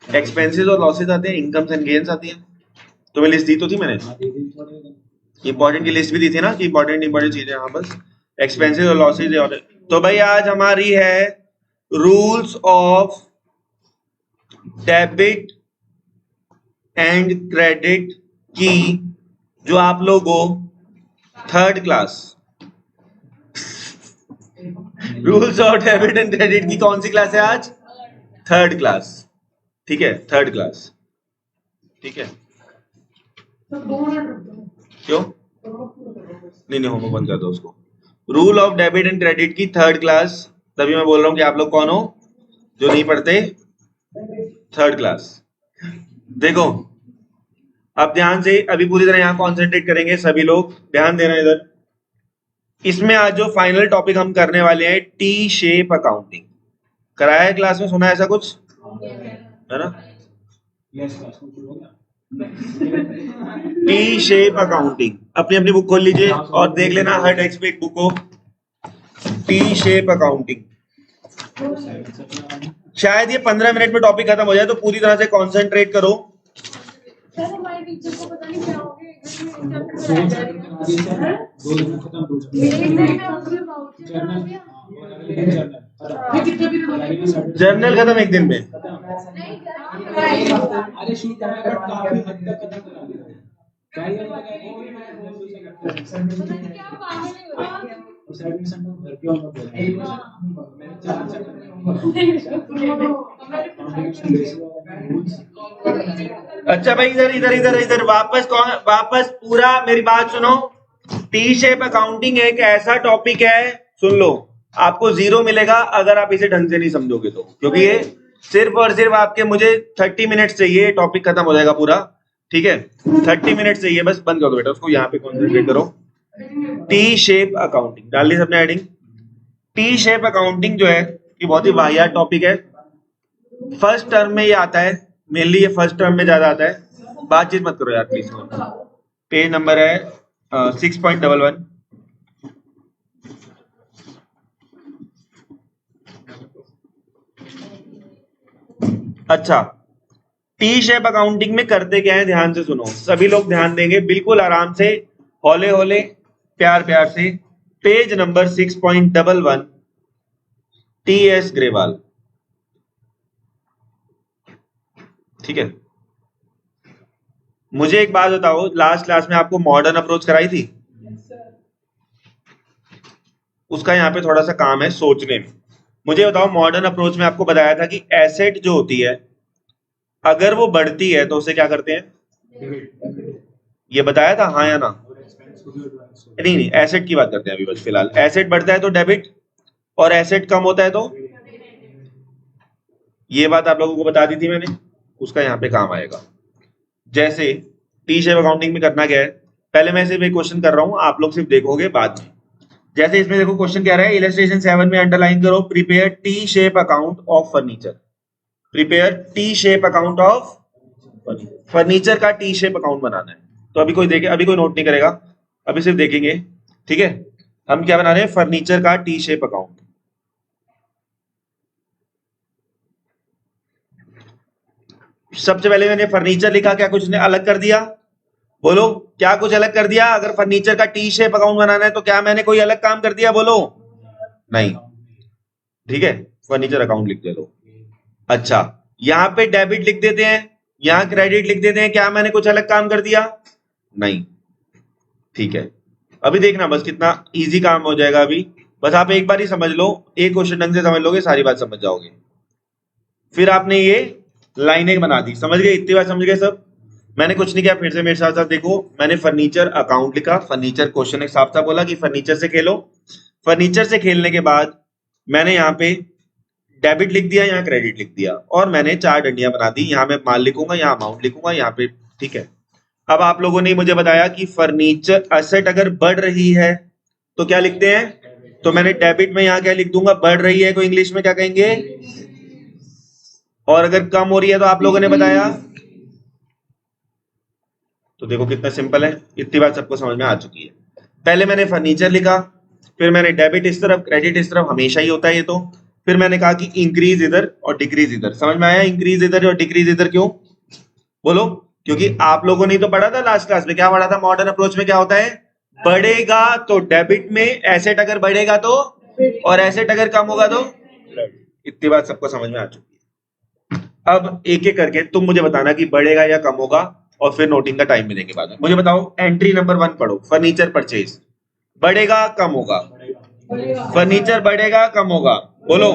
Expenses और losses आते हैं, इनकम्स एंड गेन्स आती हैं। तुम्हें लिस्ट दी तो थी मैंने, इंपॉर्टेंट की लिस्ट भी दी थी ना कि इंपॉर्टेंट चीजें यहाँ बस एक्सपेंसेस और लॉसेज। तो भाई आज हमारी है rules of debit and credit की, जो आप लोगों third class rules of debit and credit की कौन सी क्लास है आज? Third class. ठीक है, थर्ड क्लास। ठीक है, क्यों नहीं होमवर्क बंद कर दो उसको। Rule of debit and credit की थर्ड क्लास, तभी मैं बोल रहा हूं कि आप लोग कौन हो जो नहीं पढ़ते थर्ड क्लास। देखो अब ध्यान से, अभी पूरी तरह यहां कॉन्सेंट्रेट करेंगे सभी लोग, ध्यान देना इधर। इसमें आज जो फाइनल टॉपिक हम करने वाले हैं टी शेप अकाउंटिंग। कराया है क्लास में, सुना है ऐसा कुछ है ना? टी शेप अकाउंटिंग, अपनी अपनी बुक खोल लीजिए और देख लेना हर टेक्स्ट में एक बुक हो। टी शेप अकाउंटिंग, शायद ये 15 मिनट में टॉपिक खत्म हो जाए, तो पूरी तरह से कंसंट्रेट करो। जर्नल खत्म एक दिन में? अच्छा भाई इधर इधर इधर इधर वापस पूरा मेरी बात सुनो। टी शेप अकाउंटिंग एक ऐसा टॉपिक है, सुन लो, आपको 0 मिलेगा अगर आप इसे ढंग से नहीं समझोगे तो, क्योंकि ये सिर्फ और सिर्फ आपके, मुझे 30 मिनट चाहिए, टॉपिक खत्म हो जाएगा पूरा। ठीक है, 30 मिनट चाहिए, बस बंद करो बेटा उसको, यहाँ पे कॉन्सेंट्रेट करो। टी शेप अकाउंटिंग डाल दी सबने हेडिंग। टी शेप अकाउंटिंग जो है ये बहुत ही वाहियात टॉपिक है। फर्स्ट टर्म में ये आता है, मेनली ये फर्स्ट टर्म में ज्यादा आता है। बातचीत मत करो यार प्लीज। पेज नंबर है 6.11। अच्छा, टी शेप अकाउंटिंग में करते क्या है, ध्यान से सुनो, सभी लोग ध्यान देंगे बिल्कुल आराम से, हौले हौले, प्यार प्यार से। Page number 6.11, T S Grewal. ठीक है, मुझे एक बात बताओ, लास्ट क्लास में आपको मॉडर्न अप्रोच कराई थी? उसका यहाँ पे थोड़ा सा काम है सोचने में। मुझे बताओ, मॉडर्न अप्रोच में आपको बताया था कि एसेट जो होती है अगर वो बढ़ती है तो उसे क्या करते हैं, ये बताया था हाँ या ना? नहीं, एसेट की बात करते हैं अभी बस फिलहाल। एसेट बढ़ता है तो डेबिट, और एसेट कम होता है तो, ये बात आप लोगों को बता दी थी मैंने, उसका यहाँ पे काम आएगा। जैसे टी शेप अकाउंटिंग में करना क्या है, पहले मैं सिर्फ एक क्वेश्चन कर रहा हूं, आप लोग सिर्फ देखोगे बाद में। जैसे इसमें देखो क्वेश्चन क्या रहा है, इलस्ट्रेशन 7 में अंडरलाइन करो, prepare T shape account of furniture. Prepare T shape account of furniture का टी शेप अकाउंट बनाना है। तो अभी कोई देखे, अभी कोई नोट नहीं करेगा, अभी सिर्फ देखेंगे। ठीक है, हम क्या बना रहे हैं, फर्नीचर का टी शेप अकाउंट। सबसे पहले मैंने फर्नीचर लिखा, क्या कुछ ने अलग कर दिया? बोलो, क्या कुछ अलग कर दिया? अगर फर्नीचर का टी शेप अकाउंट बनाना है तो क्या मैंने कोई अलग काम कर दिया? बोलो, नहीं। ठीक है, फर्नीचर अकाउंट लिख दे लो। अच्छा, यहां पे डेबिट लिख देते हैं, यहां क्रेडिट लिख देते हैं, क्या मैंने कुछ अलग काम कर दिया? नहीं। ठीक है, अभी देखना बस कितना इजी काम हो जाएगा। अभी बस आप एक बार ही समझ लो, एक क्वेश्चन ढंग से समझ लोगे, सारी बात समझ जाओगे। फिर आपने ये लाइनें बना दी, समझ गए? इतनी बात समझ गए सब? मैंने कुछ नहीं किया, फिर से मेरे साथ साथ देखो, मैंने फर्नीचर अकाउंट लिखा, फर्नीचर क्वेश्चन एक साफ साफ बोला कि फर्नीचर से खेलो। फर्नीचर से खेलने के बाद मैंने यहाँ पे डेबिट लिख दिया, यहाँ क्रेडिट लिख दिया, और मैंने 4 डंडियां बना दी। यहाँ मैं माल लिखूंगा, यहाँ अमाउंट लिखूंगा, यहाँ पे। ठीक है, अब आप लोगों ने मुझे बताया कि फर्नीचर एसेट अगर बढ़ रही है तो क्या लिखते हैं, तो मैंने डेबिट में यहाँ क्या लिख दूंगा, बढ़ रही है को इंग्लिश में क्या कहेंगे, और अगर कम हो रही है तो आप लोगों ने बताया। तो देखो कितना सिंपल है, इतनी बात सबको समझ में आ चुकी है। पहले मैंने फर्नीचर लिखा, फिर मैंने डेबिट इस तरफ, क्रेडिट इस तरफ, हमेशा ही होता है ये तो। फिर मैंने कहा कि इंक्रीज इधर और डिक्रीज इधर। समझ में आया इंक्रीज इधर और डिक्रीज इधर क्यों? बोलो। क्योंकि आप लोगों ने तो पढ़ा था लास्ट क्लास में, क्या पढ़ा था? मॉडर्न अप्रोच में क्या होता है? बढ़ेगा तो डेबिट में, एसेट अगर बढ़ेगा तो, और एसेट अगर कम होगा तो। इतनी बात सबको समझ में आ चुकी है। अब एक एक करके तुम मुझे बताना कि बढ़ेगा या कम होगा, और फिर नोटिंग का टाइम मिलेंगे बाद में। मुझे बताओ, एंट्री नंबर 1 पढ़ो, फर्नीचर परचेज। बढ़ेगा कम होगा? फर्नीचर बढ़ेगा कम होगा? बोलो।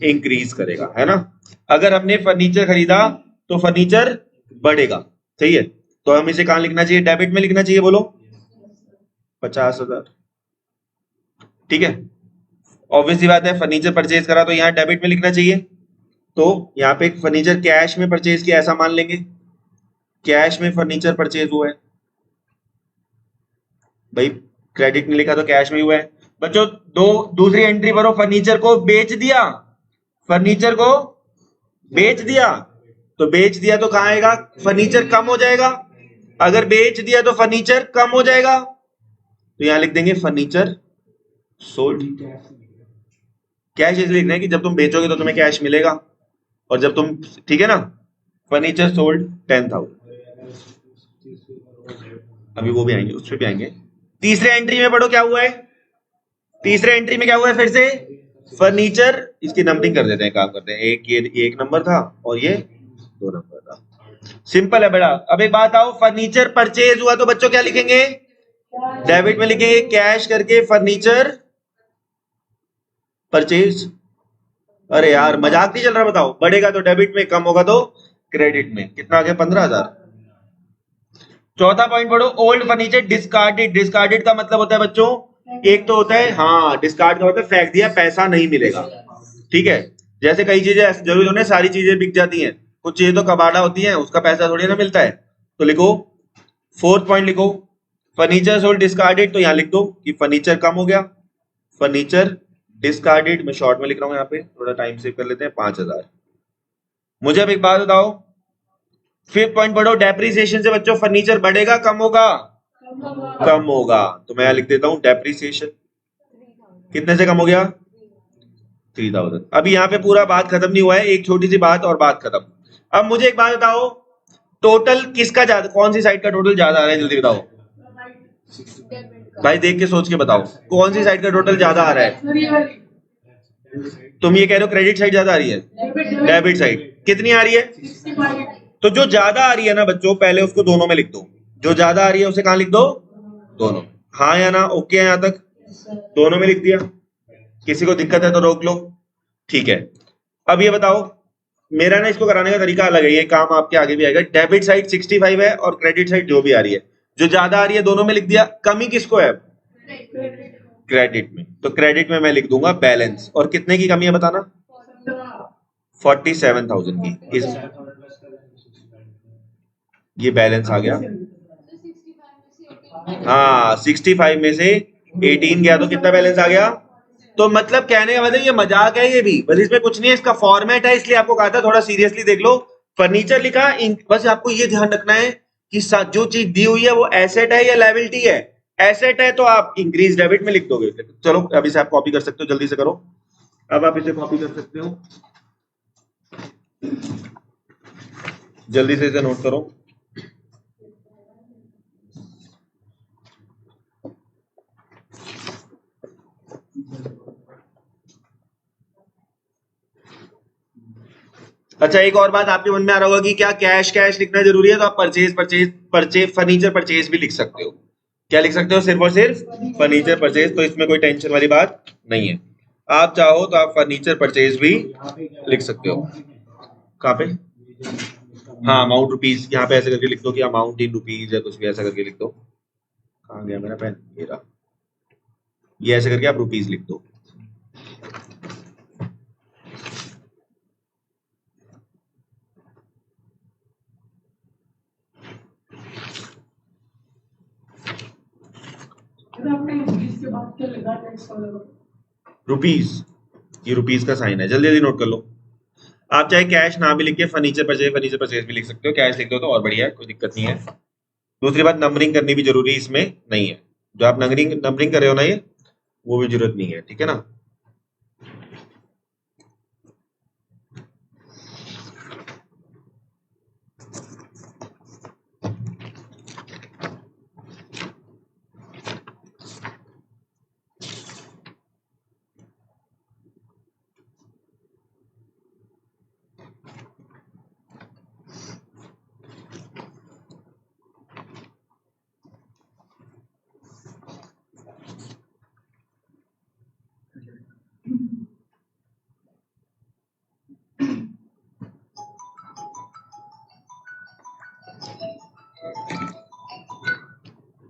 इंक्रीज करेगा, है ना। अगर हमने फर्नीचर खरीदा तो फर्नीचर बढ़ेगा, सही है। तो हम इसे कहां लिखना चाहिए? डेबिट में लिखना चाहिए। बोलो 50,000, ठीक है। ऑब्वियसली बात है, फर्नीचर परचेज करा तो यहाँ डेबिट में लिखना चाहिए। तो यहाँ पे फर्नीचर कैश में परचेज किया ऐसा मान लेंगे, कैश में फर्नीचर परचेज हुआ है। भाई क्रेडिट में लिखा तो कैश में हुआ है। बच्चों दूसरी एंट्री भरो, फर्नीचर को बेच दिया, फर्नीचर को बेच दिया। तो बेच दिया तो कहां आएगा? फर्नीचर कम हो जाएगा। अगर बेच दिया तो फर्नीचर कम हो जाएगा, तो यहां लिख देंगे फर्नीचर सोल्ड। कैश इसलिए लिखना है कि जब तुम बेचोगे तो तुम्हें कैश मिलेगा, और जब तुम, ठीक है ना। Furniture sold 10,000। अभी वो भी आएंगे, उस पर भी आएंगे। तीसरे एंट्री में पढ़ो क्या हुआ है। तीसरे एंट्री में क्या हुआ है? फिर से फर्नीचर, इसकी नंबरिंग कर देते हैं, काम करते हैं। ये 1 नंबर था और ये 2 नंबर था। सिंपल है बेटा। अब एक बात आओ, फर्नीचर परचेज हुआ तो बच्चों क्या लिखेंगे? डेबिट में लिखेंगे कैश करके फर्नीचर परचेज। अरे यार मजाक नहीं चल रहा? बताओ, बढ़ेगा तो डेबिट में, कम होगा तो क्रेडिट में। कितना आ गया? 15,000। चौथा पॉइंट पढ़ो, ओल्ड फर्नीचर डिस्कार्डेड। डिस्कार्डेड का मतलब होता है बच्चों, एक तो होता है, हाँ डिस्कार्ड का मतलब फेंक दिया, पैसा नहीं मिलेगा, ठीक है। जैसे कई चीजें जरूरी होने सारी चीजें बिक जाती हैं, कुछ चीजें तो कबाड़ा होती हैं, उसका पैसा थोड़ी ना मिलता है। तो लिखो, 4th पॉइंट लिखो, फर्नीचर सोल्ड डिस्कार्डेड। तो यहाँ लिख दो कि फर्नीचर कम हो गया, फर्नीचर डिस्कार्डेड। मैं शॉर्ट में लिख रहा हूँ यहाँ पे, थोड़ा टाइम सेव कर लेते हैं, 5,000। मुझे अब एक बात बताओ, 5th पॉइंट पढ़ो, डेप्रिसिएशन से बच्चों फर्नीचर बढ़ेगा कम होगा? कम होगा। तो मैं लिख देता हूं डेप्रिसिएशन कितने से कम हो गया? 3,000। अभी यहाँ पे पूरा बात खत्म नहीं हुआ है, एक छोटी सी बात और बात खत्म। अब मुझे एक बात बताओ, टोटल किसका ज्यादा, कौन सी साइड का टोटल ज्यादा आ रहा है? जल्दी बताओ भाई, देख के सोच के बताओ, कौन सी साइड का टोटल ज्यादा आ रहा है? तुम ये कह रहे हो क्रेडिट साइड ज्यादा आ रही है, डेबिट साइड कितनी आ रही है? तो जो ज्यादा आ रही है ना बच्चों, पहले उसको दोनों में लिख दो। जो ज्यादा आ रही है उसे कहां लिख दो? दोनों। हाँ या ना? ओके है यहां तक? दोनों में लिख दिया। किसी को दिक्कत है तो रोक लो, ठीक है। अब ये बताओ, मेरा ना इसको कराने का तरीका अलग है, ये काम आपके आगे भी आएगा। डेबिट साइड 65 है और क्रेडिट साइड जो भी आ रही है, जो ज्यादा आ रही है दोनों में लिख दिया। कमी किसको है? क्रेडिट में। तो क्रेडिट में मैं लिख दूंगा बैलेंस। और कितने की कमी है बताना? 47,000 की। इस ये बैलेंस आ गया। हाँ 65 में से 18 गया तो कितना बैलेंस आ गया? तो मतलब कहने का मतलब ये मजाक है, ये भी बस, इसमें कुछ नहीं है, इसका फॉर्मेट है, इसलिए आपको कहा था थोड़ा सीरियसली देख लो। फर्नीचर लिखा, बस आपको ये ध्यान रखना है कि जो चीज दी हुई है वो एसेट है या लायबिलिटी है। एसेट है तो आप इंक्रीज डेबिट में लिख दोगे। चलो अब इसे आप कॉपी कर सकते हो, जल्दी से करो। अब आप इसे कॉपी कर सकते हो, जल्दी से इसे नोट करो। अच्छा एक और बात आपके मन में आ रहा होगा कि क्या कैश कैश लिखना जरूरी है? तो आप परचेज फर्नीचर परचेज भी लिख सकते हो। क्या लिख सकते हो? सिर्फ और सिर्फ फर्नीचर परचेज। तो इसमें कोई टेंशन वाली बात नहीं है। आप चाहो तो आप फर्नीचर परचेज भी लिख सकते हो। कहाँ पे? हाँ अमाउंट रुपीज, यहाँ पे ऐसे करके लिख दो कि अमाउंट इन रुपीज या कुछ भी ऐसा करके लिख दो। कहाँ गया मेरा पेन? ये रहा। ये ऐसे करके आप रुपीज लिख दो। रुपीज, ये रुपीज का साइन है, जल्दी जल्दी नोट कर लो। आप चाहे कैश ना भी लिख के फर्नीचर परचेज भी लिख सकते हो, कैश लिख दो तो और बढ़िया है, कोई दिक्कत नहीं है। दूसरी बात, नंबरिंग करनी भी जरूरी इसमें नहीं है। जो आप नंबरिंग कर रहे हो ना, ये वो भी जरूरत नहीं है, ठीक है ना।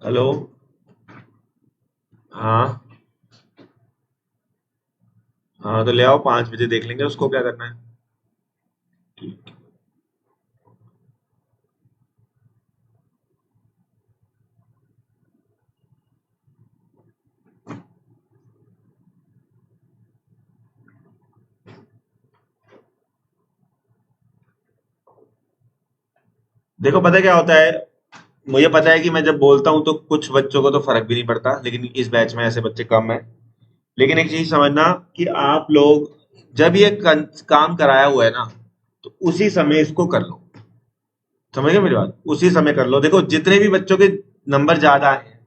हेलो, हाँ हाँ, तो ले आओ, 5 बजे देख लेंगे उसको क्या करना है। ठीक। देखो पता है क्या होता है, मुझे पता है कि मैं जब बोलता हूँ तो कुछ बच्चों को तो फर्क भी नहीं पड़ता, लेकिन इस बैच में ऐसे बच्चे कम हैं। लेकिन एक चीज समझना कि आप लोग जब ये काम कराया हुआ है ना, तो उसी समय इसको कर लो। समझ गए मेरी बात, उसी समय कर लो। देखो जितने भी बच्चों के नंबर ज्यादा हैं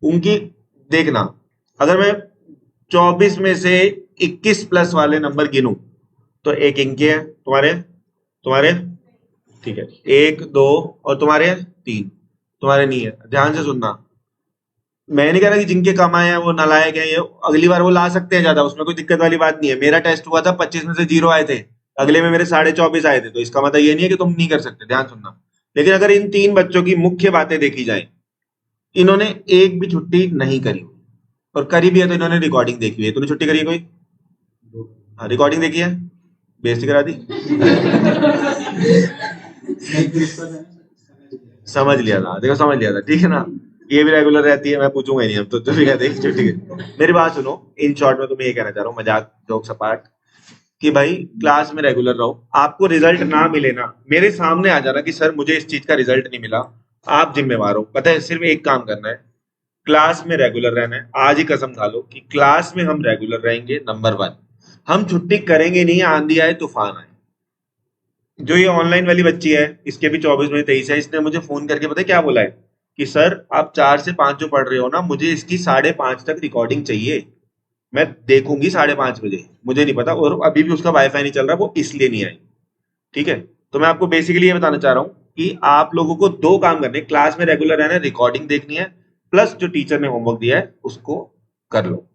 उनकी, देखना, अगर मैं 24 में से 21 प्लस वाले नंबर गिनूं तो एक इनके हैं, तुम्हारे तुम्हारे ठीक है, 1 2, और तुम्हारे 3, तुम्हारे नहीं है। ध्यान से सुनना, मैं नहीं कह रहा कि जिनके कम आए हैं वो नालायक हैं, ये अगली बार वो ला सकते हैं ज्यादा, उसमें कोई दिक्कत वाली बात नहीं है। मेरा टेस्ट हुआ था, 25 में से 0 आए थे, अगले में मेरे 24.5 आए थे, तो इसका मतलब ये नहीं है कि तुम नहीं कर सकते। ध्यान सुनना, लेकिन अगर इन 3 बच्चों की मुख्य बातें देखी जाए, इन्होंने एक भी छुट्टी नहीं करी, और करी भी है तो इन्होंने रिकॉर्डिंग देखी हुई है। तूने छुट्टी करी है कोई? हाँ, रिकॉर्डिंग देखी है, बेइज्जती करा दी। समझ लिया था, देखो समझ लिया था, ठीक है ना। ये भी रेगुलर रहती है, मैं पूछूंगा ही नहीं अब तो, तुम भी कहते हैं छुट्टी की। मेरी बात सुनो, इन शॉर्ट में तुम्हें ये कहना चाह रहा हूँ, मजाक जोक्स अपार्ट, कि भाई क्लास में रेगुलर रहो। आपको रिजल्ट ना मिले ना, मेरे सामने आ जाना कि सर मुझे इस चीज का रिजल्ट नहीं मिला, आप जिम्मेवार हो। पता है, सिर्फ एक काम करना है, क्लास में रेगुलर रहना है। आज ही कसम खा लो कि क्लास में हम रेगुलर रहेंगे, नंबर 1। हम छुट्टी करेंगे नहीं, आंधी आए तूफान आए। जो ये ऑनलाइन वाली बच्ची है, इसके भी 24 में 23 है, इसने मुझे फोन करके पता है क्या बोला है, कि सर आप 4 से 5 जो पढ़ रहे हो ना, मुझे इसकी 5:30 तक रिकॉर्डिंग चाहिए, मैं देखूंगी 5:30 बजे। मुझे नहीं पता, और अभी भी उसका वाईफाई नहीं चल रहा, वो इसलिए नहीं आई। ठीक है, तो मैं आपको बेसिकली ये बताना चाह रहा हूँ कि आप लोगों को 2 काम करने, क्लास में रेगुलर रहना है, रिकॉर्डिंग देखनी है, प्लस जो टीचर ने होमवर्क दिया है उसको कर लो।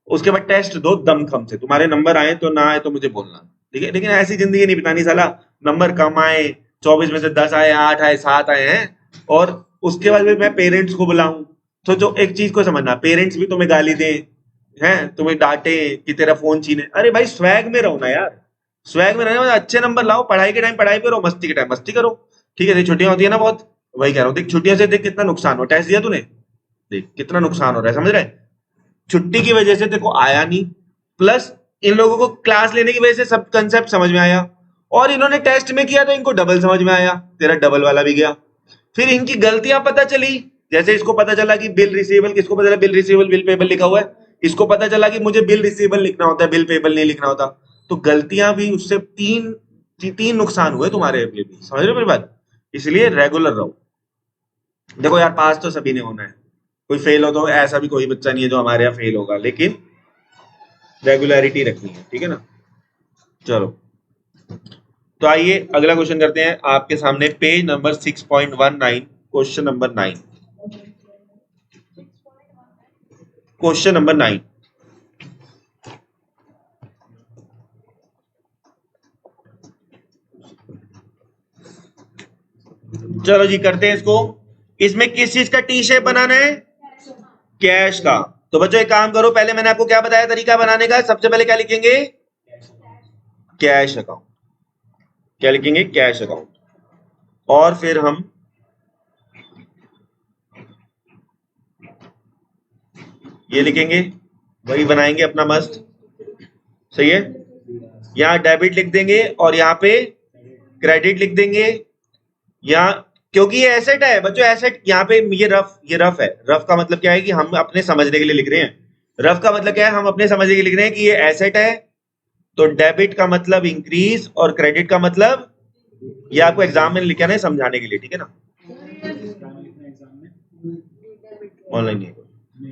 उसके बाद टेस्ट दो दमखम से, तुम्हारे नंबर आए तो ना आए तो मुझे बोलना, ठीक है। लेकिन ऐसी जिंदगी नहीं बितानी साला, नंबर कम आए, 24 में से 10 आए, 8 आए, 7 आए हैं, और उसके बाद भी मैं पेरेंट्स को बुलाऊं। तो जो एक चीज को समझना, पेरेंट्स भी तुम्हें गाली दें, हैं तुम्हें डांटे कि तेरा फोन छीने, अरे भाई स्वैग में रहो ना यार। स्वैग में रहने, अच्छे नंबर लाओ, पढ़ाई के टाइम पढ़ाई करो, मस्ती के टाइम मस्ती करो। ठीक है, देख छुट्टियां होती है ना बहुत, वही कह रहा हूँ, देख छुट्टियों से देख कितना नुकसान हो, टेस्ट दिया तूने, देख कितना नुकसान हो रहा है, समझ रहे? छुट्टी की वजह से देखो आया नहीं, प्लस इन लोगों को क्लास लेने की वजह से सब कंसेप्ट समझ में आया, और इन्होंने टेस्ट में किया तो इनको डबल समझ में आया, तेरा डबल वाला भी गया। फिर इनकी गलतियां पता चली, जैसे इसको पता चला कि बिल रिसीवेबल, किसको पता चला बिल रिसीवेबल बिल पेबल लिखा हुआ है, इसको पता चला कि मुझे बिल रिसीवेबल लिखना होता है, बिल पेबल नहीं लिखना होता। तो गलतियां भी उससे तीन नुकसान हुए तुम्हारे लिए भी, समझ रहे हो मेरी बात? इसलिए रेगुलर रहो। देखो यार, पास तो सभी ने होना है, कोई फेल हो तो ऐसा भी कोई बच्चा नहीं है जो हमारे यहाँ फेल होगा, लेकिन रेगुलरिटी रखनी है, ठीक है ना। चलो, तो आइए अगला क्वेश्चन करते हैं। आपके सामने page number 6.19, question number 9, question number 9। चलो जी, करते हैं इसको। इसमें किस चीज का टी शेप बनाना है? कैश का। तो बच्चों एक काम करो, पहले मैंने आपको क्या बताया तरीका बनाने का, सबसे पहले क्या लिखेंगे? Cash account. क्या लिखेंगे? Cash account. और फिर हम ये लिखेंगे, वही बनाएंगे अपना मस्त, सही है। यहाँ डेबिट लिख देंगे और यहाँ पे क्रेडिट लिख देंगे। यहाँ, क्योंकि ये एसेट है बच्चों, एसेट यहाँ पे, ये रफ है। रफ का मतलब क्या है कि हम अपने समझने के लिए लिख रहे हैं। रफ का मतलब क्या है, हम अपने समझने के लिए लिख रहे हैं कि ये एसेट है, तो डेबिट का मतलब इंक्रीज और क्रेडिट का मतलब, ये आपको एग्जाम में लिखा है समझाने के लिए, ठीक है ना। ऑनलाइन नहीं,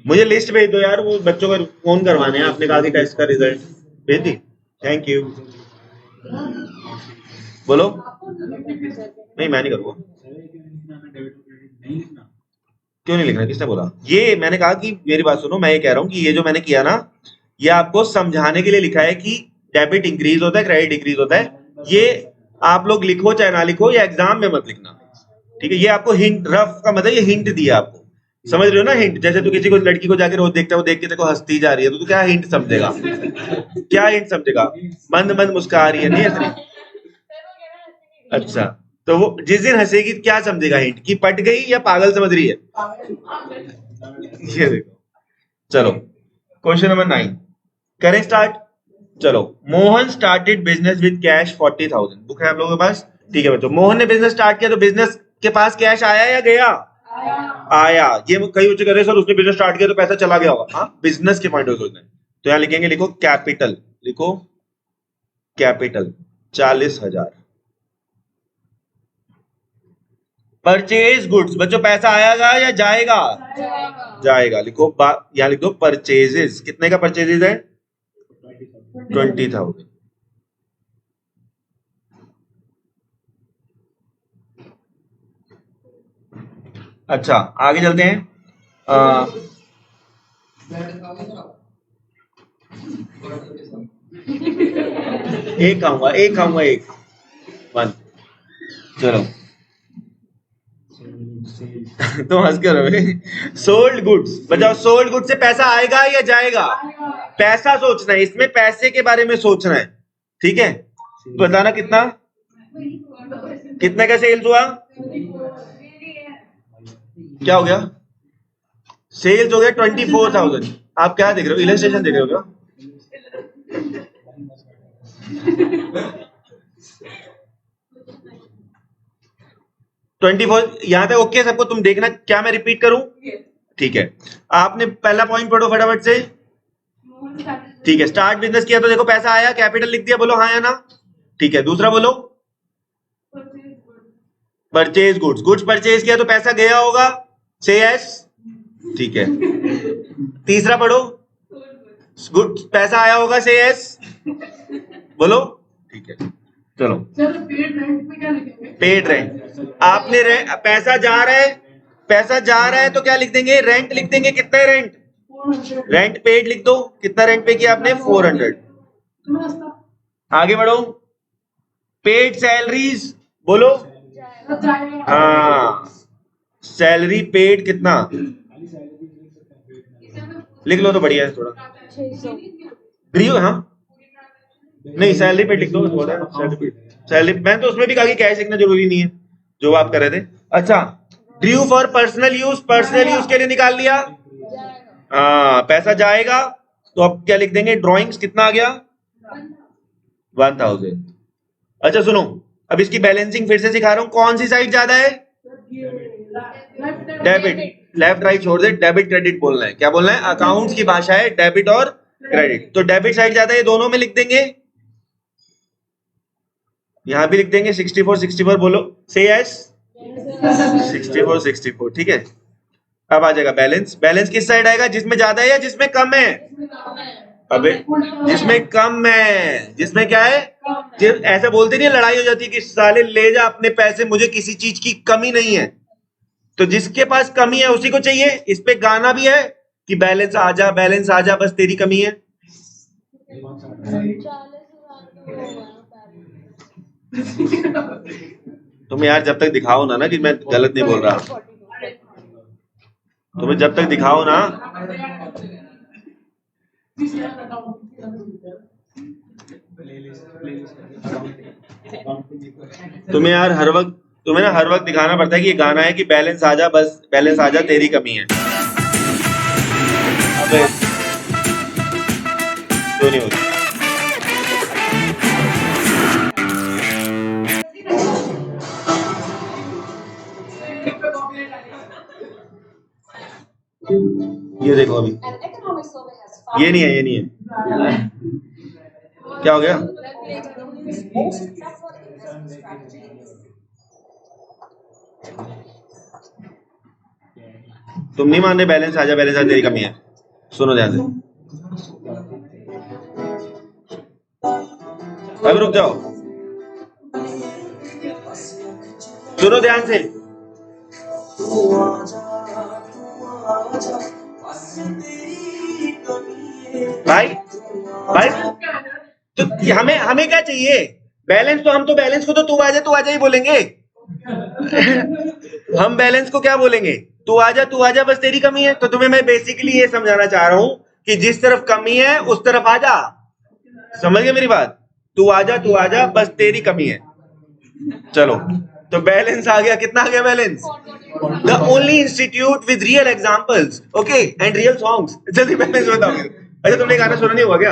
मुझे लिस्ट भेज दो यार, वो बच्चों का फोन करवाने हैं, आपने कहा कि टेस्ट का रिजल्ट भेज दी, थैंक यू। बोलो। नहीं मैं नहीं करूँगा। क्यों नहीं लिखना, किसने बोला? ये मैंने कहा कि मेरी बात सुनो, मैं ये कह रहा हूँ कि ये जो मैंने किया ना, ये आपको समझाने के लिए लिखा है कि डेबिट इंक्रीज होता है, क्रेडिट डिक्रीज होता है। ये आप लोग लिखो चाहे ना लिखो, ये एग्जाम में मत लिखना, ठीक है। ये आपको हिंट, रफ का मतलब ये हिंट दिया आपको, समझ रहे हो ना हिंट। जैसे तू किसी को, लड़की को जाके रोज देखता है, वो देख के देखो हंसती जा रही है, तो तू क्या हिंट समझेगा? क्या हिंट समझेगा? मंद मंद मुस्कुरा रही है, नहीं हंस रही? अच्छा, तो वो जिस दिन हंसेगी क्या समझेगा हिंट, कि पट गई या पागल समझ रही है? ये देखो। चलो क्वेश्चन नंबर 9 करें स्टार्ट। चलो, Mohan started business with cash 40,000। Book है आप लोगों के पास? ठीक है बच्चों, मोहन ने बिजनेस स्टार्ट किया तो बिजनेस के पास कैश आया या गया? आया। ये कई बच्चे कह रहे हैं सर उसने बिजनेस स्टार्ट किया तो पैसा चला गया होगा। हाँ, बिजनेस के पॉइंट ऑफ व्यू से तो यहाँ लिखेंगे, लिखो कैपिटल, लिखो कैपिटल 40,000। परचेज गुड्स, बच्चों पैसा आएगा या जाएगा? जाएगा। लिखो यहाँ लिख दो परचेजेस, कितने का परचेजेस है? 20,000। अच्छा आगे चलते हैं। एक खाऊंगा, एक खाऊंगा, एक वन। चलो तुम हंस कर रहे। सोल्ड गुड्स, बताओ सोल्ड गुड्स से पैसा आएगा या जाएगा? पैसा सोचना है इसमें, पैसे के बारे में सोचना है, ठीक है। बताना कितना, कितने का सेल्स हुआ? क्या हो गया? सेल्स हो गया 24,000। आप क्या देख रहे हो, इलस्ट्रेशन देख रहे हो क्या? ट्वेंटी फोर यहां तक ओके सबको? तुम देखना क्या मैं रिपीट करूं? ठीक है, आपने पहला पॉइंट पढ़ो फटाफट से। ठीक है, स्टार्ट बिजनेस किया तो देखो पैसा आया, कैपिटल लिख दिया, बोलो हाँ या ना? ठीक है, दूसरा बोलो। परचेज गुड्स, गुड्स परचेज किया तो पैसा गया होगा, से यस, ठीक है। तीसरा पढ़ो, गुड्स पैसा आया होगा, से यस, बोलो, ठीक है। चलो पेड रेंट में क्या लिखेंगे? पेड रेंट, आपने पैसा जा रहा है, पैसा जा रहा है तो क्या लिख देंगे? रेंट लिख देंगे। कितना रेंट? रेंट पेड लिख दो। कितना रेंट पे किया आपने? 400। आगे बढ़ो, पेड सैलरीज, बोलो। हाँ, सैलरी पेड कितना लिख लो तो बढ़िया है थोड़ा। ड्यू, हाँ नहीं सैलरी पेड लिख दो, सैलरी। मैं तो उसमें भी कहा कि कैश लिखना जरूरी नहीं है, जो आप कर रहे थे। अच्छा, due for personal use, personal use के लिए निकाल लिया। हाँ, पैसा जाएगा तो अब क्या लिख देंगे? ड्रॉइंग्स कितना आ गया? 1000। अच्छा सुनो, अब इसकी बैलेंसिंग फिर से सिखा रहा हूं। कौन सी साइड ज्यादा है? डेबिट। लेफ्ट राइट छोड़ दे, डेबिट क्रेडिट बोलना है। क्या बोलना है? अकाउंट्स की भाषा है डेबिट और क्रेडिट, तो डेबिट साइड ज्यादा है, दोनों में लिख देंगे। यहां भी लिख देंगे 64 बोलो, से यस, 64 ठीक है। अब आ जाएगा बैलेंस। बैलेंस किस साइड आएगा? जिसमें ज्यादा है या जिसमें कम है? अबे जिसमें कम है। जिसमें क्या है? ऐसा बोलते नहीं, लड़ाई हो जाती है कि साले ले जा अपने पैसे, मुझे किसी चीज की कमी नहीं है। तो जिसके पास कमी है उसी को चाहिए। इस पे गाना भी है कि बैलेंस आजा, बैलेंस आजा, बस तेरी कमी है। तुम यार जब तक दिखाओ ना कि मैं गलत नहीं बोल रहा, तुम्हें जब तक दिखाओ ना, तुम्हें यार हर वक्त, तुम्हें ना हर वक्त दिखाना पड़ता है कि ये गाना है कि बैलेंस आजा, बस बैलेंस आजा, तेरी कमी है। अबे क्यों नहीं होती? ये देखो अभी ये नहीं है, ये नहीं है। क्या हो गया? तुम नहीं मान रहे बैलेंस आजा तेरी कमी है। सुनो ध्यान से, अब रुक जाओ, सुनो ध्यान से। भाई भाई तो हमें क्या चाहिए? बैलेंस तो हम तो बैलेंस को तो तू आजा ही बोलेंगे। हम बैलेंस को क्या बोलेंगे? तू आजा बस तेरी कमी है। तो तुम्हें मैं बेसिकली ये समझाना चाह रहा हूं कि जिस तरफ कमी है उस तरफ आजा। समझ गए मेरी बात? तू आजा बस तेरी कमी है। चलो तो बैलेंस आ गया। कितना आ गया balance? The only institute with real examples, okay, and real songs. जल्दी बैलेंस बताओ। अच्छा तुमने गाना सुना नहीं हुआ क्या?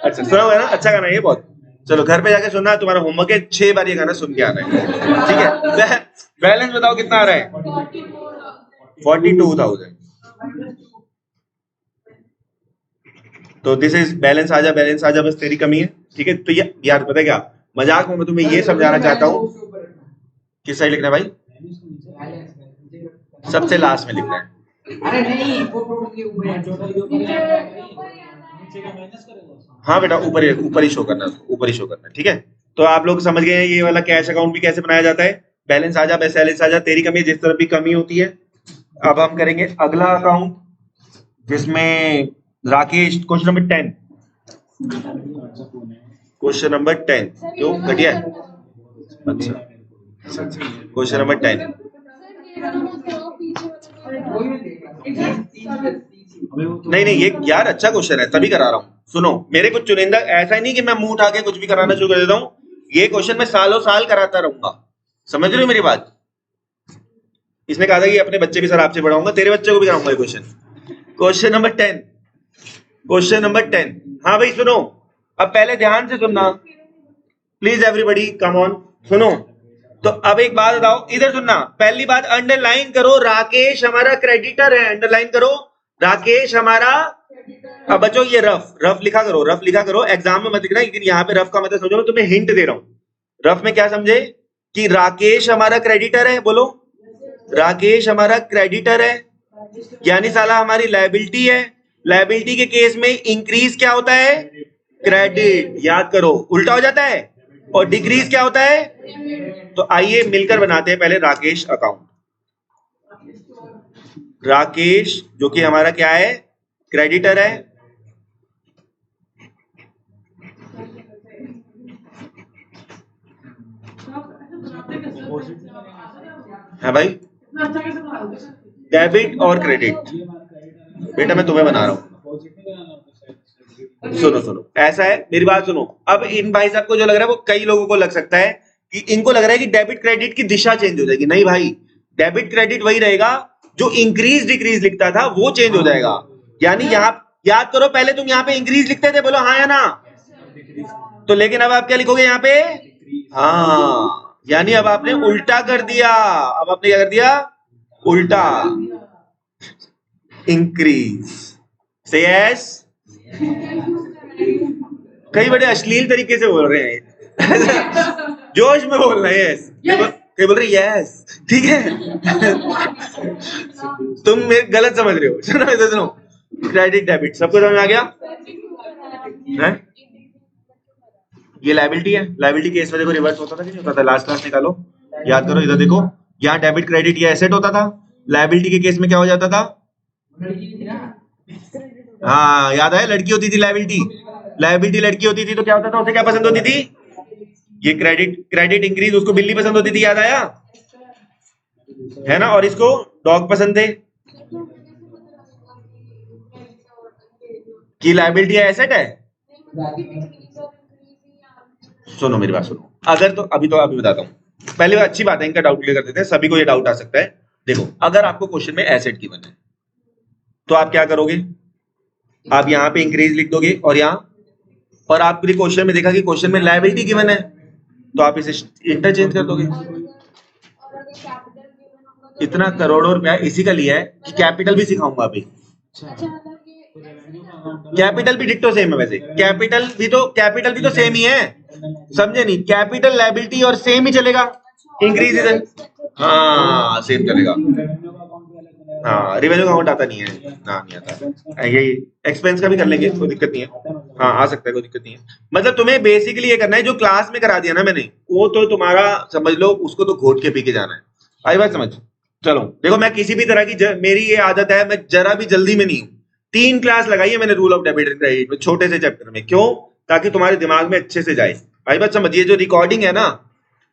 अच्छा सुना हुआ है ना, अच्छा गाना है ये बहुत। चलो घर पे जाके सुनना, तुम्हारा होमवर्क है, 6 बार ये गाना सुन के आना है, ठीक है? बैलेंस बताओ कितना आ रहा है? 42,000। तो दिस इज बैलेंस आजा बस तेरी कमी है, ठीक है? तो ये यार पता है क्या मजाक में मैं तुम्हें ये समझाना चाहता हूँ। किस साइड लिखना है भाई? सबसे लास्ट में लिखना है। अरे नहीं, वो हाँ बेटा ऊपर ही शो करना है, ऊपर ही शो करना है, ठीक है? तो आप लोग समझ गए हैं ये वाला कैश अकाउंट भी कैसे बनाया जाता है। बैलेंस आजा तेरी कमी, जिस तरफ भी कमी होती है। अब हम करेंगे अगला अकाउंट जिसमें Rakesh, question number 10। Question number 10 क्यों घटिया है? अच्छा क्वेश्चन नंबर 10। नहीं ये यार अच्छा क्वेश्चन है तभी करा रहा हूँ। सुनो मेरे कुछ चुनिंदा, ऐसा ही नहीं कि मैं मुंह उठा के कुछ भी कराना शुरू कर देता हूँ। ये क्वेश्चन मैं सालों साल कराता रहूंगा। समझ रहे हो मेरी बात? इसने कहा था कि अपने बच्चे भी सर आपसे पढ़ाऊंगा, तेरे बच्चे को भी कराऊंगा ये question. Question number 10, question number 10। हाँ भाई सुनो, अब पहले ध्यान से सुनना प्लीज एवरीबडी, कम ऑन सुनो। तो अब एक बात बताओ, इधर सुनना। पहली बात अंडरलाइन करो, राकेश हमारा क्रेडिटर है। अंडरलाइन करो, राकेश हमारा। अब बच्चों ये रफ लिखा करो, एग्जाम में मत लिखना, लेकिन यहाँ पे रफ का मतलब समझो, मैं तुम्हें हिंट दे रहा हूँ। रफ में क्या समझे कि राकेश हमारा क्रेडिटर है, बोलो राकेश हमारा क्रेडिटर है, यानी साला हमारी लायबिलिटी है। लायबिलिटी के केस में इंक्रीज क्या होता है? क्रेडिट। याद करो उल्टा हो जाता है, और डिक्रीज क्या होता है? तो आइए मिलकर बनाते हैं पहले राकेश अकाउंट। राकेश जो कि हमारा क्या है? क्रेडिटर है। हाँ भाई, डेबिट और क्रेडिट। बेटा मैं तुम्हें बना रहा हूं, सुनो ऐसा है, मेरी बात सुनो। अब इन भाई साहब को जो लग रहा है वो कई लोगों को लग सकता है कि इनको लग रहा है कि डेबिट क्रेडिट की दिशा चेंज हो जाएगी। नहीं भाई, डेबिट क्रेडिट वही रहेगा, जो इंक्रीज डिक्रीज लिखता था वो चेंज हो जाएगा। यानी यहाँ याद करो, पहले तुम यहाँ पे इंक्रीज लिखते थे, बोलो हाँ या ना? तो लेकिन अब आप क्या लिखोगे यहाँ पे? हाँ, यानी अब आपने उल्टा कर दिया। अब आपने क्या कर दिया? उल्टा। इंक्रीज से यस। कई बड़े अश्लील तरीके से बोल रहे हैं। जोश में बोल रहे हैं यस, कई बोल रहे यस, ठीक है? तुम मेरे गलत समझ रहे हो। सुनो क्रेडिट डेबिट सबको समझ में आ गया है? ये लायबिलिटी है, लायबिलिटी केस में देखो रिवर्स होता था कि नहीं होता था? लास्ट क्लास निकालो, याद करो। इधर देखो, यहाँ डेबिट क्रेडिट ये एसेट होता था, लायबिलिटी के केस में क्या हो जाता था? हाँ याद है, लड़की होती थी लायबिलिटी लड़की होती थी, तो क्या होता था? उसे क्या पसंद होती थी? ये क्रेडिट इंक्रीज, उसको बिल्ली पसंद होती थी, याद आया है ना? और इसको डॉग पसंद थे। कि लायबिलिटी है एसेट है? सुनो मेरी बात सुनो, अगर तो अभी बताता हूँ। पहले अच्छी बात है, इनका डाउट क्लियर कर देते हैं, सभी को ये डाउट आ सकता है। देखो अगर आपको क्वेश्चन में एसेट गिवन है तो आप क्या करोगे? आप यहाँ पे इंक्रीज लिख दोगे और यहाँ, और आपने क्वेश्चन में देखा कि क्वेश्चन में लायबिलिटी गिवन है तो आप इसे इंटरचेंज कर दोगे। इतना करोड़ों रुपया इसी का लिया है कि कैपिटल भी सिखाऊंगा अभी। कैपिटल भी डिक्टो सेम है, वैसे कैपिटल भी तो सेम ही है, समझे नहीं? कैपिटल लायबिलिटी और सेम ही चलेगा, इंक्रीज इधर, हाँ सेम चलेगा। हाँ रिवेन्यू अकाउंट आता नहीं है ना, नहीं आता, यही एक्सपेंस का भी कर लेंगे, कोई दिक्कत नहीं है, हाँ आ सकता है, कोई दिक्कत नहीं है। मतलब तुम्हें बेसिकली ये करना है, जो क्लास में करा दिया ना मैंने, वो तो तुम्हारा समझ लो, उसको तो घोट के पी के जाना है। आई बात समझ? चलो देखो, मैं किसी भी तरह की मेरी ये आदत है, मैं जरा भी जल्दी में नहीं हूँ। 3 क्लास लगाई है मैंने rule of debit and credit में, छोटे से चैप्टर में, क्यों? ताकि तुम्हारे दिमाग में अच्छे से जाए। आई बात समझ? ये जो रिकॉर्डिंग है ना,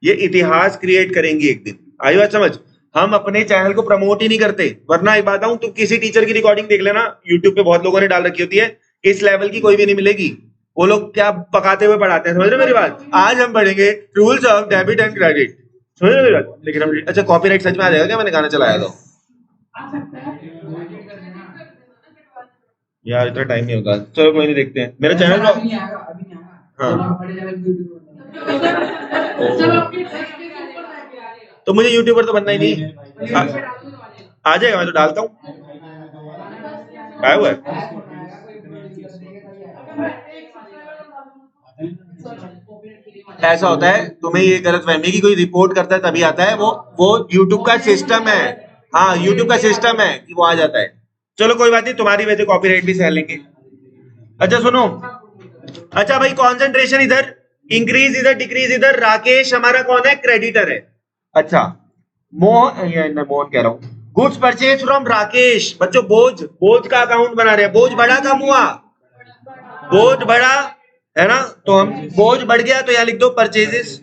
ये इतिहास क्रिएट करेंगी एक दिन। आई बात समझ? हम अपने चैनल को प्रमोट ही नहीं करते, वरना एक बात हूं, तुम किसी टीचर की रिकॉर्डिंग देख लेना, यूट्यूब पे बहुत लोगों ने डाल रखी होती है, इस लेवल की कोई भी नहीं मिलेगी। वो लोग क्या पकाते हुए पढ़ाते हैं, समझ रहे हो मेरी बात? आज हम पढ़ेंगे rules of debit and credit, समझ रहे हो मेरी बात? लेकिन हम, अच्छा कॉपीराइट सच में आ जाएगा क्या? मैंने गाना चलाया तो यार इतना टाइम नहीं होगा, चलो कोई नहीं, देखते हैं मेरा चैनल। हाँ तो मुझे यूट्यूबर तो बनना ही नहीं, आ जाएगा, मैं तो डालता हूँ, आया हुआ है। ऐसा होता है, तुम्हें ये गलतफहमी की कोई रिपोर्ट करता है तभी आता है, वो यूट्यूब का सिस्टम है, हाँ यूट्यूब का सिस्टम है कि वो आ जाता है। चलो कोई बात नहीं, तुम्हारी वजह से कॉपीराइट भी सह लेंगे। अच्छा सुनो, अच्छा भाई कॉन्सेंट्रेशन इधर, इंक्रीज इधर, डिक्रीज इधर। राकेश हमारा कौन है? क्रेडिटर है। अच्छा मोहन, ये मोहन कह रहा हूँ, गुड्स परचेज फ्रॉम राकेश। बच्चों बोझ, बोझ का अकाउंट बना रहे हैं, बोझ बढ़ा कम हुआ? बोझ बढ़ा है ना, तो हम बोझ बढ़ गया तो यहां लिख दो परचेजेस।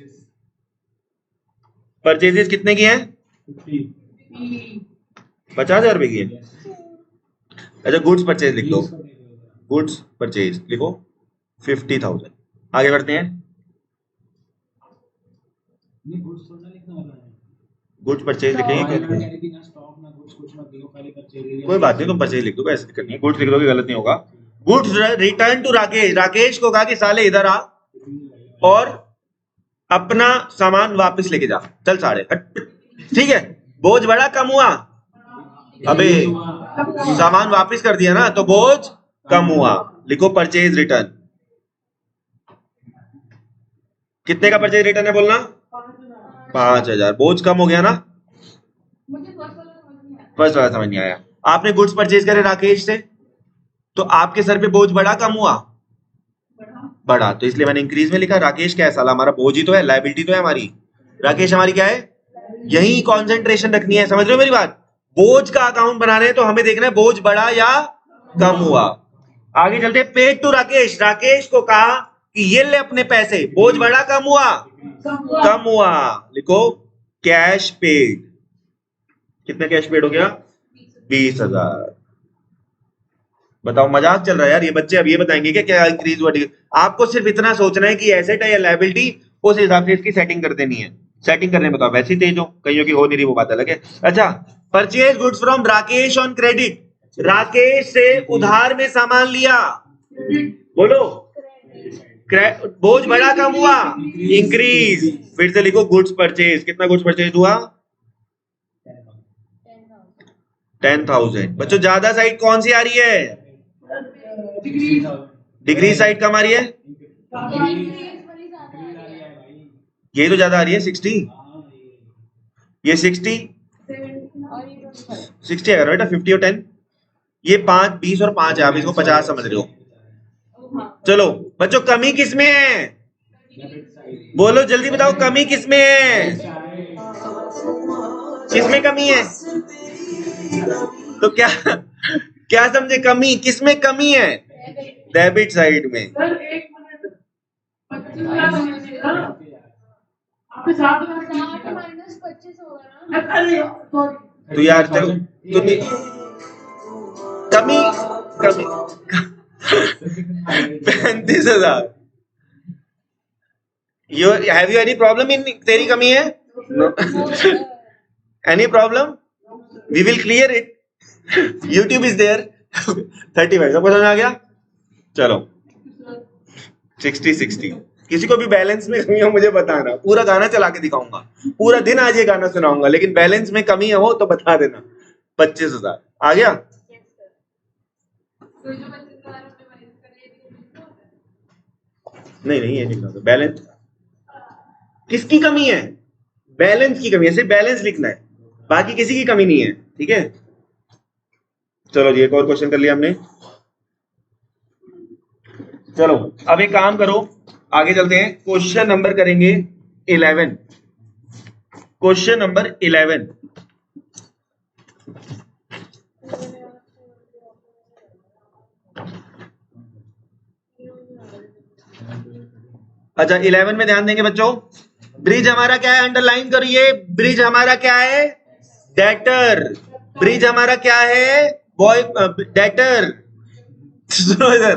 परचेजेस कितने की हैं? 50,000 रुपए की है। अच्छा गुड्स परचेज लिख दो, गुड्स परचेज लिखो 50,000। आगे बढ़ते हैं, गुड्स परचेज लिखेंगे, कोई बात नहीं तुम परचेज लिख दो, ऐसे दिक्कत नहीं, गुड्स लिख दोगे गलत नहीं होगा। Goods return to Rakesh, Rakesh को कहा कि साले इधर आ और अपना सामान वापस लेके जा, चल साढ़े, ठीक है। बोझ बढ़ा कम हुआ? अबे सामान वापस कर दिया ना, तो बोझ कम हुआ, लिखो परचेज रिटर्न। कितने का परचेज रिटर्न है बोलना? 5,000। बोझ कम हो गया ना? फर्स्ट वाला समझ नहीं आया। आपने गुड्स परचेज करे राकेश से, तो आपके सर पे बोझ बढ़ा कम हुआ? बढ़ा, तो इसलिए मैंने इंक्रीज में लिखा। राकेश क्या है साला, हमारा बोझ ही तो है, लायबिलिटी तो है हमारी। राकेश हमारी क्या है? यही कॉन्सेंट्रेशन रखनी है, समझ रहे हो मेरी बात? बोझ का अकाउंट बना रहे हैं तो हमें देखना है बोझ बढ़ा या कम हुआ। आगे चलते, पेड टू राकेश, राकेश को कहा कि ये ले अपने पैसे, बोझ बढ़ा कम हुआ? कम हुआ, लिखो कैश पेड। कितना कैश पेड हो गया? 20,000। बताओ मजाक चल रहा है यार, ये बच्चे अब ये बताएंगे कि क्या इंक्रीज हुआ? आपको सिर्फ इतना सोचना है कि एसेट है या लायबिलिटी, उस हिसाब से इसकी सेटिंग कर देनी है। सेटिंग करने में तो वैसे ही तेज हो, कईयों की हो नहीं रही, वो बात अलग है। अच्छा purchase goods from Rakesh on credit, Rakesh से उधार में सामान लिया, बोलो बोझ बढ़ा कम हुआ? इंक्रीज। फिर से लिखो गुड्स परचेज, कितना गुड्स परचेज हुआ? 10,000। बच्चों ज्यादा साइड कौन सी आ रही है? डिग्री साइड कम आ रही है, ये तो ज्यादा आ रही है 60, ये 60 है बेटा, 50 और 10, ये 5 20 और 5 है, आप इसको 50 समझ रहे हो। चलो बच्चों कमी किसमें है? बोलो जल्दी बताओ, कमी किसमें है? किसमें कमी है? तो क्या क्या समझे, कमी किसमें कमी है? डेबिट साइड में। तो यार चलो कमी कमी 35,000। You have you any problem in तेरी कमी है? No. Any problem? We will clear it. YouTube is there. 35 सबको समझ आ गया? चलो 60 किसी को भी बैलेंस में कमी हो मुझे बताना, पूरा गाना चला के दिखाऊंगा, पूरा दिन आज ये गाना सुनाऊंगा, लेकिन बैलेंस में कमी हो तो बता देना। 25,000 आ गया? नहीं नहीं, ये नहीं लिखना, बैलेंस किसकी कमी है? बैलेंस की कमी है, सिर्फ बैलेंस लिखना है, बाकी किसी की कमी नहीं है। ठीक है, चलो जी, एक और क्वेश्चन कर लिया हमने। चलो अब एक काम करो, आगे चलते हैं, क्वेश्चन नंबर करेंगे 11। Question number 11। अच्छा 11 में ध्यान देंगे बच्चों, ब्रिज हमारा क्या है, अंडरलाइन करिए, ब्रिज हमारा क्या है, डेटर। ब्रिज हमारा क्या है, बॉय, डेटर। सुनो इधर,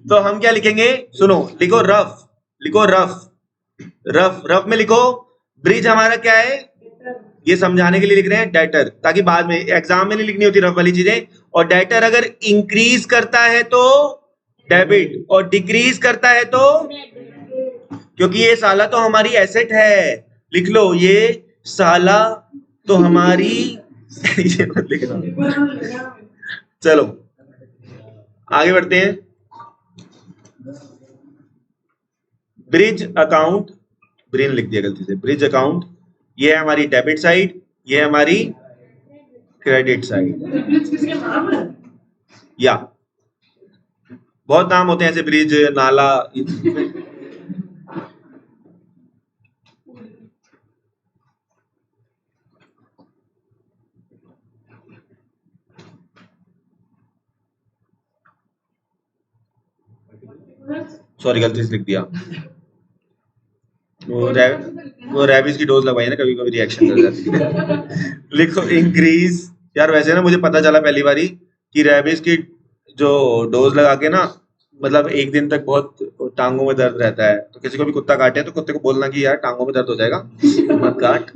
तो हम क्या लिखेंगे, सुनो, लिखो रफ, लिखो रफ, रफ रफ में लिखो, ब्रिज हमारा क्या है, ये समझाने के लिए लिख रहे हैं डेटर, ताकि बाद में एग्जाम में नहीं लिखनी होती रफ वाली चीजें। और डेटर अगर इंक्रीज करता है तो डेबिट, और डिक्रीज करता है तो, क्योंकि ये साला तो हमारी एसेट है, लिख लो, ये साला तो हमारी ये मत लिखना। चलो आगे बढ़ते हैं। ब्रिज अकाउंट, ब्रिज लिख दिया गलती से, ब्रिज अकाउंट, ये है हमारी डेबिट साइड, ये है हमारी क्रेडिट साइड। या बहुत नाम होते हैं ऐसे, ब्रिज, नाला। सॉरी गलती से लिख दिया। वो रैबिस की डोज लगवाई है ना, कभी कभी रिएक्शन कर जाती है। लिखो इंक्रीज। यार वैसे ना मुझे पता चला पहली बारी कि रैबिस की जो डोज लगा के ना, मतलब एक दिन तक बहुत टांगों में दर्द रहता है, तो किसी को भी कुत्ता काटे तो कुत्ते को बोलना कि यार टांगों में दर्द हो जाएगा, मत काट।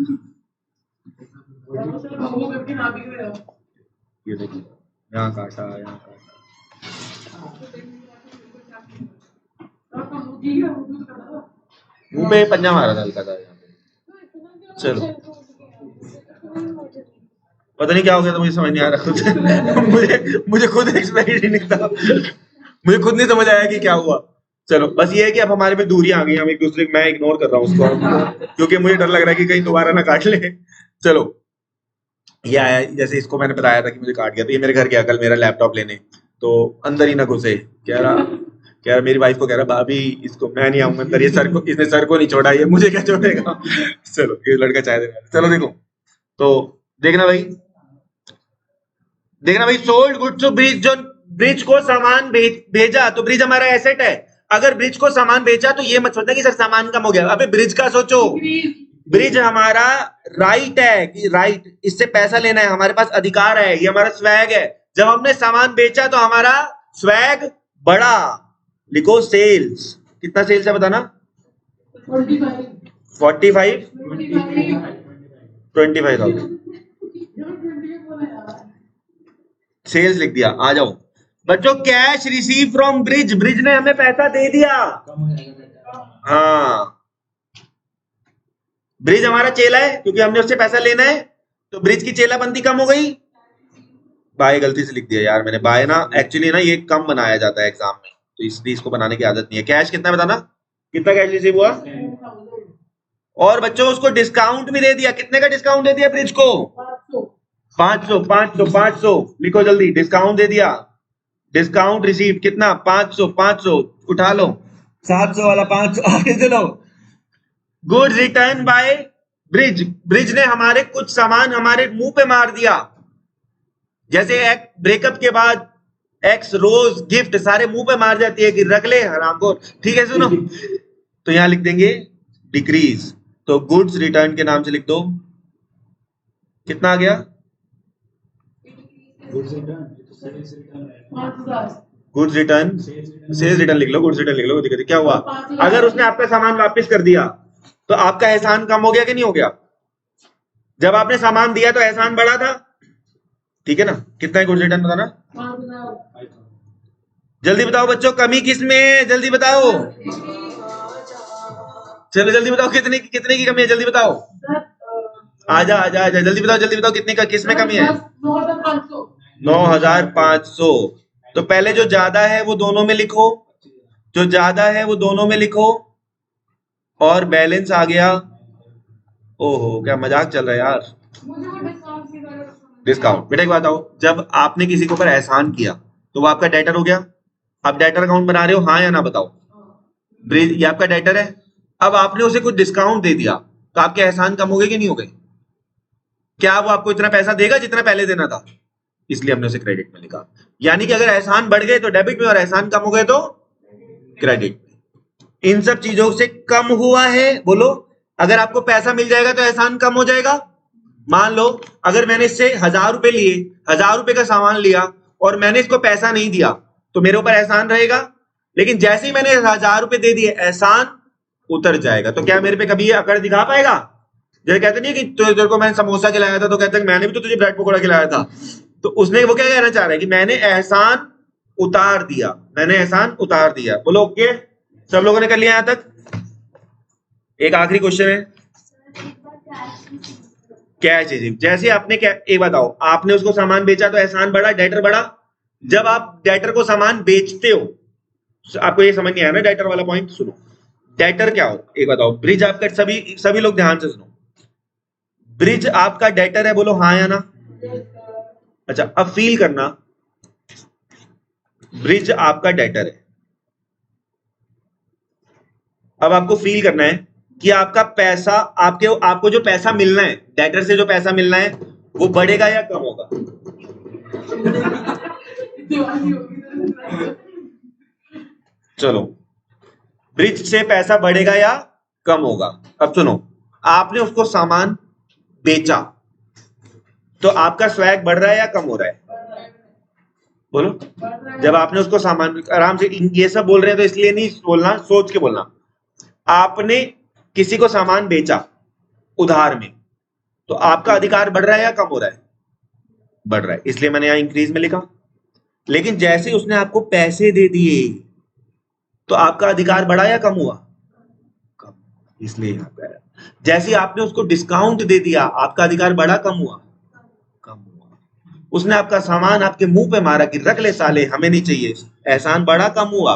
ये देखिए, यहाँ काटा, यहाँ काटा। मुंह पे पंजा मारा था हल्का सा यहाँ पे। चलो पता नहीं क्या हो गया था, मुझे समझ नहीं आ रहा खुद। मुझे खुद एक्सप्लेनेशन नहीं था, मुझे खुद नहीं समझ आया कि क्या हुआ। चलो बस ये है कि अब हमारे में दूरी आ गई, हम एक दूसरे, मैं इग्नोर कर रहा हूँ उसको, क्योंकि मुझे डर लग रहा है कि कहीं दोबारा ना काट ले। चलो ये आया, जैसे इसको मैंने बताया था कि मुझे काट गया, तो ये मेरे घर गया कल मेरा लैपटॉप लेने, तो अंदर ही ना घुसे, कह रहा मेरी वाइफ को कह रहा, भाभी इसको मैं नहीं आऊंगा अंदर, ये सर को, इसने सर को नहीं छोड़ा, ये मुझे क्या छोड़ेगा। चलो ये लड़का चाय दे रहा है। चलो देखो, तो देखना भाई, देखना भाई, सोल्ड गुड्स टू ब्रिज, जो ब्रिज को सामान भेजा, तो ब्रिज हमारा एसेट है। अगर ब्रिज को सामान बेचा तो ये मत सोचना कि सर सामान कम हो गया, अबे ब्रिज का सोचो, ब्रिज हमारा राइट है, कि राइट, इससे पैसा लेना है, हमारे पास अधिकार है, ये हमारा स्वैग है। जब हमने सामान बेचा तो हमारा स्वैग बढ़ा, लिखो सेल्स। कितना सेल्स है बताना, 45 25,000 सेल्स लिख दिया। आ जाओ बच्चों, cash receive from bridge, Brij ने हमें पैसा दे दिया। हाँ, ब्रिज हमारा चेला है, क्योंकि हमने उससे पैसा लेना है, तो ब्रिज की चेलाबंदी कम हो गई। बाय गलती से लिख दिया यार मैंने, बाय ना एक्चुअली ना ये कम बनाया जाता है एग्जाम में, तो इसलिए इसको बनाने की आदत नहीं है। कैश कितना बताना, कितना कैश रिसीव हुआ, और बच्चों उसको डिस्काउंट भी दे दिया। कितने का डिस्काउंट दे दिया ब्रिज को, 500 500 500, लिखो जल्दी, डिस्काउंट दे दिया। डिस्काउंट रिसीव कितना, 500 500, उठा लो 700 वाला 500 आगे चलो। Goods return by Brij, Brij ने हमारे कुछ सामान हमारे मुंह पे मार दिया, जैसे एक ब्रेकअप के बाद एक्स रोज गिफ्ट सारे मुंह पे मार जाती है कि रख ले हराम को, ठीक है सुनो। तो यहां लिख देंगे डिक्रीज, तो गुड्स रिटर्न के नाम से लिख दो, कितना आ गया, गुड्स रिटर्न, सेल्स रिटर्न लिख लो, गुड्स रिटर्न लिख लो, दिक्कत क्या हुआ, अगर उसने आपका सामान वापस कर दिया तो आपका एहसान कम हो गया कि नहीं हो गया, जब आपने सामान दिया तो एहसान बढ़ा था, ठीक है ना। कितना है गुड्स रिटर्न बताना, जल्दी बताओ बच्चों, कमी किस में है, जल्दी बताओ, चलो जल्दी बताओ, कितने की कमी है, जल्दी बताओ, आजा आजा आजा, जल्दी बताओ कितने का, किस में कमी है, 9,500। तो पहले जो ज्यादा है वो दोनों में लिखो, जो ज्यादा है वो दोनों में लिखो, और बैलेंस आ गया। ओहो, क्या मजाक चल रहा है यार। डिस्काउंट बेटा एक बात बताओ, जब आपने किसी के ऊपर एहसान किया तो वो आपका डेटर हो गया। आप डेटर अकाउंट बना रहे हो, हाँ या ना बताओ। ये आपका डेटर है। अब आपने उसे कुछ डिस्काउंट दे दिया तो आपके एहसान कम हो गए कि नहीं हो गए? क्या वो आपको इतना पैसा देगा जितना पहले देना था? इसलिए हमने उसे क्रेडिट में लिखा। यानी कि अगर एहसान बढ़ गए तो डेबिट में, और एहसान कम हो गए तो क्रेडिट। इन सब चीजों से कम हुआ है। बोलो, अगर आपको पैसा मिल जाएगा तो एहसान कम हो जाएगा। मान लो अगर मैंने इससे 1000 रुपए लिए, 1000 रुपए का सामान लिया और मैंने इसको पैसा नहीं दिया तो मेरे ऊपर एहसान रहेगा। लेकिन जैसे ही मैंने 1000 रुपए दे दिए, एहसान उतर जाएगा। तो क्या मेरे पे कभी ये अकड़ दिखा पाएगा? जैसे कहते नहीं कि तेरे को मैंने समोसा खिलाया था तो कहते मैंने भी तो तुझे ब्रेड पकौड़ा खिलाया था। तो उसने वो क्या कहना चाह रहा है कि मैंने एहसान उतार दिया, मैंने एहसान उतार दिया। बोलो ओके, सब लोगों ने कर लिया यहां तक? एक आखिरी क्वेश्चन है, कैश रिसीव। जैसे आपने क्या, एक बताओ, आपने उसको सामान बेचा तो एहसान बढ़ा, डेटर बढ़ा। जब आप डेटर को सामान बेचते हो, आपको ये समझ नहीं आया ना डेटर वाला पॉइंट? सुनो, डेटर क्या हो एक बताओ। ब्रिज आपका, सभी लोग ध्यान से सुनो, ब्रिज आपका डेटर है। बोलो हाँ या ना। अच्छा, अब फील करना, ब्रिज आपका डेटर है। अब आपको फील करना है कि आपका पैसा, आपको जो पैसा मिलना है, डेटर से जो पैसा मिलना है, वो बढ़ेगा या कम होगा? चलो, ब्रिज से पैसा बढ़ेगा या कम होगा? अब सुनो, आपने उसको सामान बेचा तो आपका स्वैग बढ़ रहा है या कम हो रहा है? बोलो, जब आपने उसको सामान, आराम से, ये सब बोल रहे हैं तो इसलिए नहीं बोलना, सोच के बोलना। आपने किसी को सामान बेचा उधार में, तो आपका अधिकार बढ़ रहा है या कम हो रहा है? बढ़ रहा है, इसलिए मैंने यहां इंक्रीज में लिखा। लेकिन जैसे उसने आपको पैसे दे दिए तो आपका अधिकार बढ़ा या कम हुआ? कम, इसलिए यहां पे आया। जैसे आपने उसको डिस्काउंट दे दिया, आपका अधिकार बढ़ा कम हुआ? कम हुआ। उसने आपका सामान आपके मुंह पे मारा कि रख ले साले, हमें नहीं चाहिए, एहसान बढ़ा कम हुआ?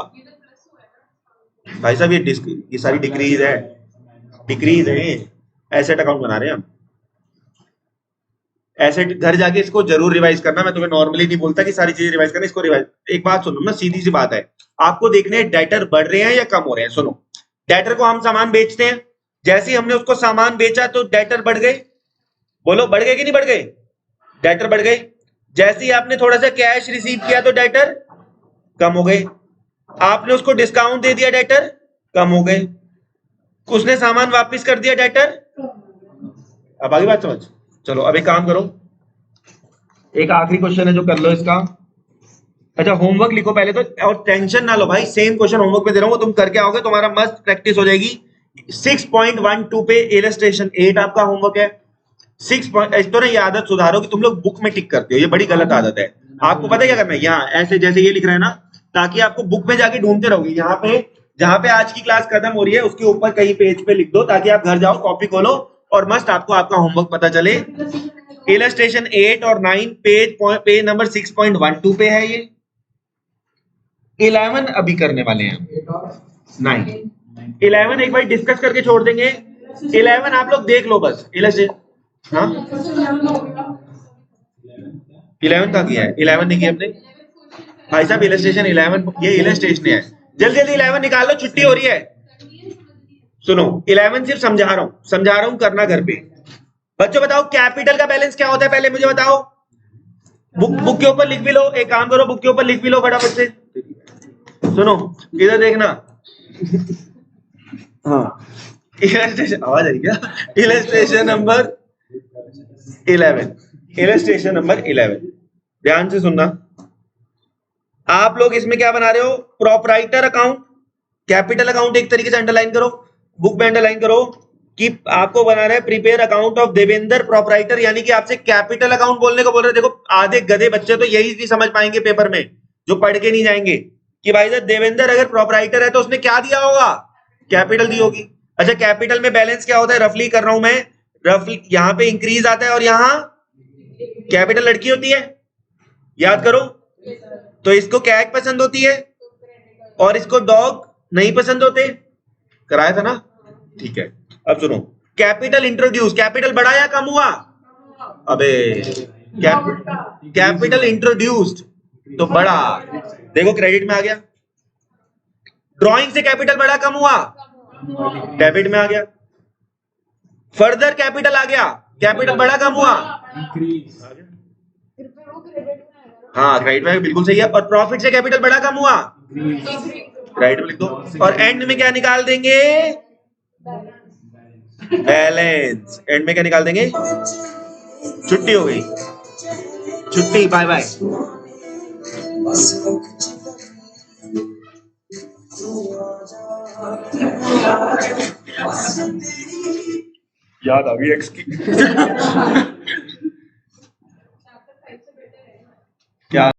भाई साहब ये सारी डिक्रीज है, डिक्रीज है। एसेट अकाउंट बना रहे हैं हम। एसेट, घर जाके इसको जरूर रिवाइज करना। मैं तुम्हें नॉर्मली नहीं बोलता कि सारी चीजें रिवाइज करना, इसको रिवाइज। एक बात सुनो ना, सीधी सी बात है, आपको देखने हैं डेटर बढ़ रहे हैं या कम हो रहे हैं। सुनो, डेटर को हम सामान बेचते हैं, जैसे ही हमने उसको सामान बेचा तो डेटर बढ़ गए। बोलो, बढ़ गए कि नहीं बढ़ गए? डेटर बढ़ गए। जैसे ही आपने थोड़ा सा कैश रिसीव किया तो डेटर कम हो गए। आपने उसको डिस्काउंट दे दिया, डेटर कम हो गए। उसने सामान वापस कर दिया, डेटर। अब आगे बात समझ। चलो अब एक काम करो, एक आखिरी क्वेश्चन है जो कर लो इसका। अच्छा, होमवर्क लिखो पहले तो, और टेंशन ना लो भाई, सेम क्वेश्चन होमवर्क पे दे रहा हूँ, वो तुम करके आओगे, तुम्हारा मस्त प्रैक्टिस हो जाएगी। 6.12 पे इलस्ट्रेशन 8 आपका होमवर्क है। 6 तो ना, ये आदत सुधारो कि तुम लोग बुक में टिक करते हो, ये बड़ी गलत आदत है। आपको पता है क्या करना है? यहाँ ऐसे जैसे ये लिख रहे हैं ना, ताकि आपको बुक में जाके ढूंढते रहोगे। यहाँ पे जहां पे आज की क्लास खत्म हो रही है उसके ऊपर कहीं पेज पे लिख दो, ताकि आप घर जाओ, कॉपी खोलो और मस्त आपको आपका होमवर्क पता चले। इलस्ट्रेशन 8 और 9 पेज नंबर 6.12 पे है। ये 11 अभी करने वाले हैं, 9 11 एक बार डिस्कस करके छोड़ देंगे। 11 आप लोग देख लो बस। इलस्ट्रेशन, हाँ 11 का किया है, 11 नहीं किया हमने भाई साहब। इलस्ट्रेशन 11, ये इलस्ट्रेशन है। जल्दी जल्दी 11 निकाल लो, छुट्टी हो रही है। सुनो, 11 सिर्फ समझा रहा हूं, करना घर पे। बच्चों बताओ, कैपिटल का बैलेंस क्या होता है, पहले मुझे बताओ। बुक के ऊपर लिख भी लो, एक काम करो, बुक के ऊपर लिख भी लो फटाफट से। सुनो, इधर देखना। हाँ, इलस्ट्रेशन, आवाज आ रही क्या? इलस्ट्रेशन नंबर 11, इलस्ट्रेशन नंबर 11, ध्यान से सुनना। आप लोग इसमें क्या बना रहे हो? प्रोपराइटर अकाउंट, कैपिटल अकाउंट एक तरीके से अंडरलाइन करो, बुक में अंडरलाइन करो कि आपको बना रहे हैं prepare account of Devendra proprietor, यानी कि आपसे कैपिटल अकाउंट बोलने को बोल रहे हैं। देखो, आधे गधे बच्चे तो यही नहीं समझ पाएंगे पेपर में, जो पढ़ के नहीं जाएंगे, कि भाई साहब देवेंद्र अगर प्रोपराइटर है तो उसने क्या दिया होगा? कैपिटल दी होगी। अच्छा, कैपिटल में बैलेंस क्या होता है? रफली कर रहा हूं मैं, रफली यहां पे इंक्रीज आता है और यहां कैपिटल लड़की होती है, याद करो। तो इसको कैट पसंद होती है और इसको डॉग नहीं पसंद होते, कराया था ना, ठीक है। अब सुनो, कैपिटल इंट्रोड्यूस, कैपिटल बढ़ा या कम हुआ? अबे कैपिटल इंट्रोड्यूस्ड तो बढ़ा, देखो क्रेडिट में आ गया। ड्राइंग से कैपिटल बढ़ा कम हुआ? डेबिट में आ गया। फर्दर कैपिटल आ गया, कैपिटल बढ़ा कम हुआ? हाँ क्रेडिट में बिल्कुल सही है। और प्रॉफिट से कैपिटल बढ़ा कम हुआ? क्रेडिट में लिख दो। और एंड में क्या निकाल देंगे? बैलेंस। एंड में क्या निकाल देंगे? छुट्टी हो गई, छुट्टी, बाय बाय। याद आ गई एक्स की।